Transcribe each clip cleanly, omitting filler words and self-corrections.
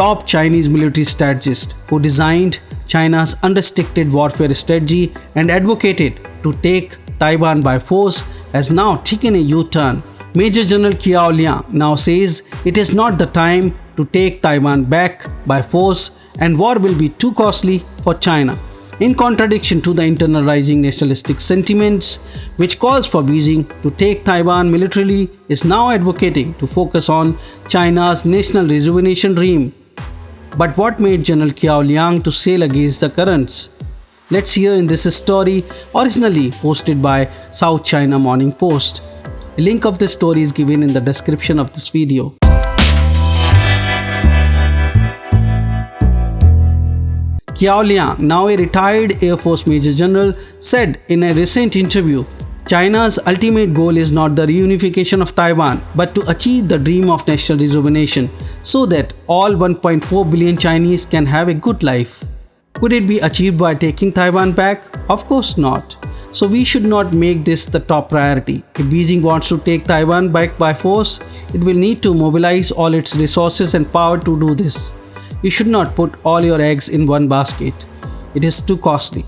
top Chinese military strategist who designed China's unrestricted warfare strategy and advocated to take Taiwan by force, has now taken a U-turn. Major General Qiao Liang now says it is not the time to take Taiwan back by force and war will be too costly for China. In contradiction to the internal rising nationalistic sentiments, which calls for Beijing to take Taiwan militarily, is now advocating to focus on China's national rejuvenation dream. But what made General Qiao Liang to sail against the currents? Let's hear in this story, originally posted by South China Morning Post. A link of this story is given in the description of this video. Qiao Liang, now a retired Air Force Major General, said in a recent interview, China's ultimate goal is not the reunification of Taiwan, but to achieve the dream of national rejuvenation so that all 1.4 billion Chinese can have a good life. Could it be achieved by taking Taiwan back? Of course not. So we should not make this the top priority. If Beijing wants to take Taiwan back by force, it will need to mobilize all its resources and power to do this. You should not put all your eggs in one basket. It is too costly.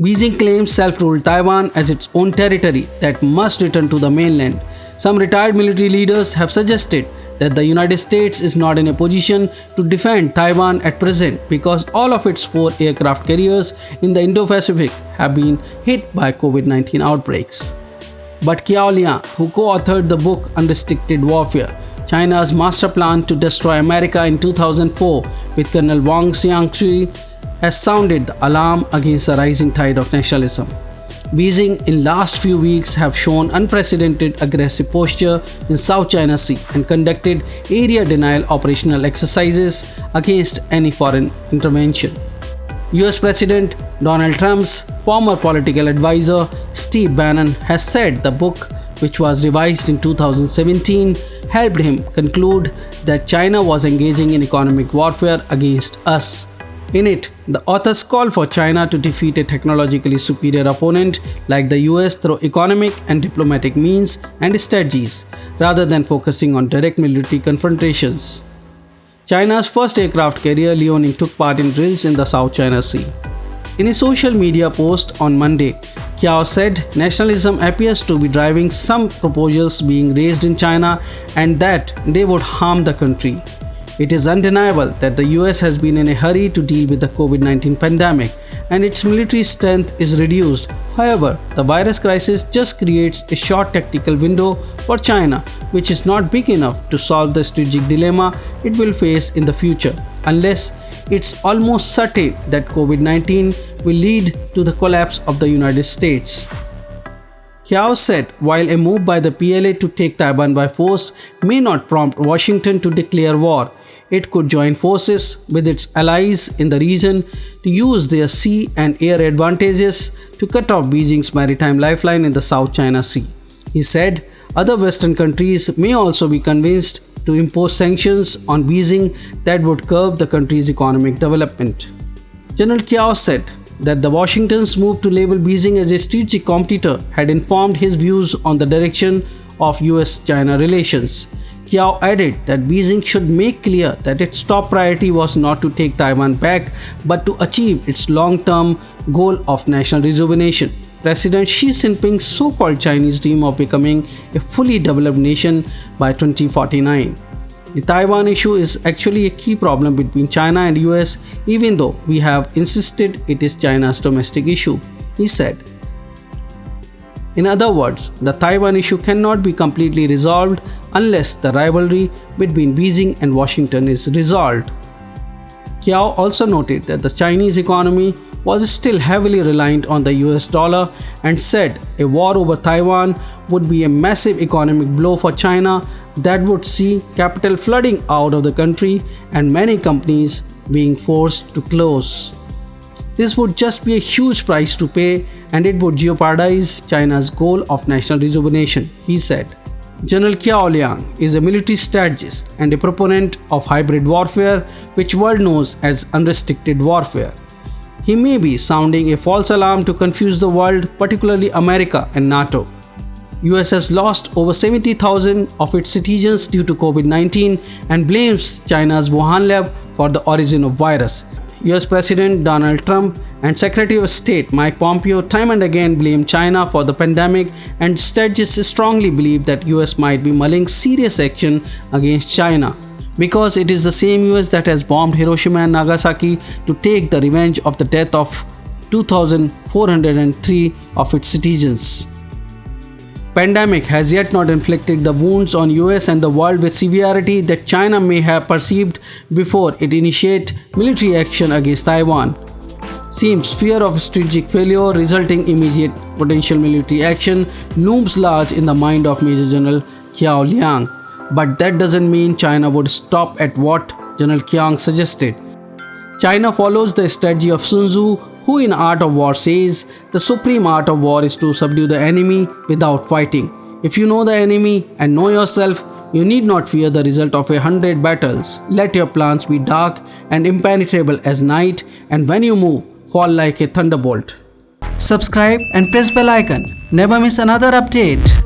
Beijing claims self-ruled Taiwan as its own territory that must return to the mainland. Some retired military leaders have suggested that the United States is not in a position to defend Taiwan at present because all of its 4 aircraft carriers in the Indo-Pacific have been hit by COVID-19 outbreaks. But Qiao Liang, who co-authored the book Unrestricted Warfare, China's master plan to destroy America in 2004 with Colonel Wang Xiangqi, has sounded the alarm against the rising tide of nationalism. Beijing in last few weeks have shown unprecedented aggressive posture in South China Sea and conducted area denial operational exercises against any foreign intervention. US President Donald Trump's former political advisor Steve Bannon has said the book, which was revised in 2017, helped him conclude that China was engaging in economic warfare against us. In it, the authors call for China to defeat a technologically superior opponent like the US through economic and diplomatic means and strategies, rather than focusing on direct military confrontations. China's first aircraft carrier Liaoning took part in drills in the South China Sea. In a social media post on Monday, Qiao said nationalism appears to be driving some proposals being raised in China and that they would harm the country. It is undeniable that the US has been in a hurry to deal with the COVID-19 pandemic and its military strength is reduced. However, the virus crisis just creates a short tactical window for China, which is not big enough to solve the strategic dilemma it will face in the future, unless it's almost certain that COVID-19 will lead to the collapse of the United States. Qiao said while a move by the PLA to take Taiwan by force may not prompt Washington to declare war, it could join forces with its allies in the region to use their sea and air advantages to cut off Beijing's maritime lifeline in the South China Sea. He said other Western countries may also be convinced to impose sanctions on Beijing that would curb the country's economic development. General Qiao said that the Washington's move to label Beijing as a strategic competitor had informed his views on the direction of US-China relations. Qiao added that Beijing should make clear that its top priority was not to take Taiwan back but to achieve its long-term goal of national rejuvenation. President Xi Jinping's so-called Chinese dream of becoming a fully developed nation by 2049. The Taiwan issue is actually a key problem between China and US, even though we have insisted it is China's domestic issue, he said. In other words, the Taiwan issue cannot be completely resolved unless the rivalry between Beijing and Washington is resolved. Qiao also noted that the Chinese economy was still heavily reliant on the US dollar and said a war over Taiwan would be a massive economic blow for China that would see capital flooding out of the country and many companies being forced to close. This would just be a huge price to pay and it would jeopardize China's goal of national rejuvenation, he said. General Qiao Liang is a military strategist and a proponent of hybrid warfare, which world knows as unrestricted warfare. He may be sounding a false alarm to confuse the world, particularly America and NATO. US has lost over 70,000 of its citizens due to COVID-19 and blames China's Wuhan lab for the origin of virus. US President Donald Trump and Secretary of State Mike Pompeo time and again blamed China for the pandemic, and strategists strongly believe that US might be mulling serious action against China, because it is the same US that has bombed Hiroshima and Nagasaki to take the revenge of the death of 2,403 of its citizens. Pandemic has yet not inflicted the wounds on US and the world with severity that China may have perceived before it initiated military action against Taiwan. Seems fear of strategic failure resulting immediate potential military action looms large in the mind of Major General Qiao Liang. But that doesn't mean China would stop at what General Qiang suggested. China follows the strategy of Sun Tzu, who in Art of War says, the supreme art of war is to subdue the enemy without fighting. If you know the enemy and know yourself, you need not fear the result of 100 battles. Let your plans be dark and impenetrable as night, and when you move, fall like a thunderbolt. Subscribe and press bell icon. Never miss another update.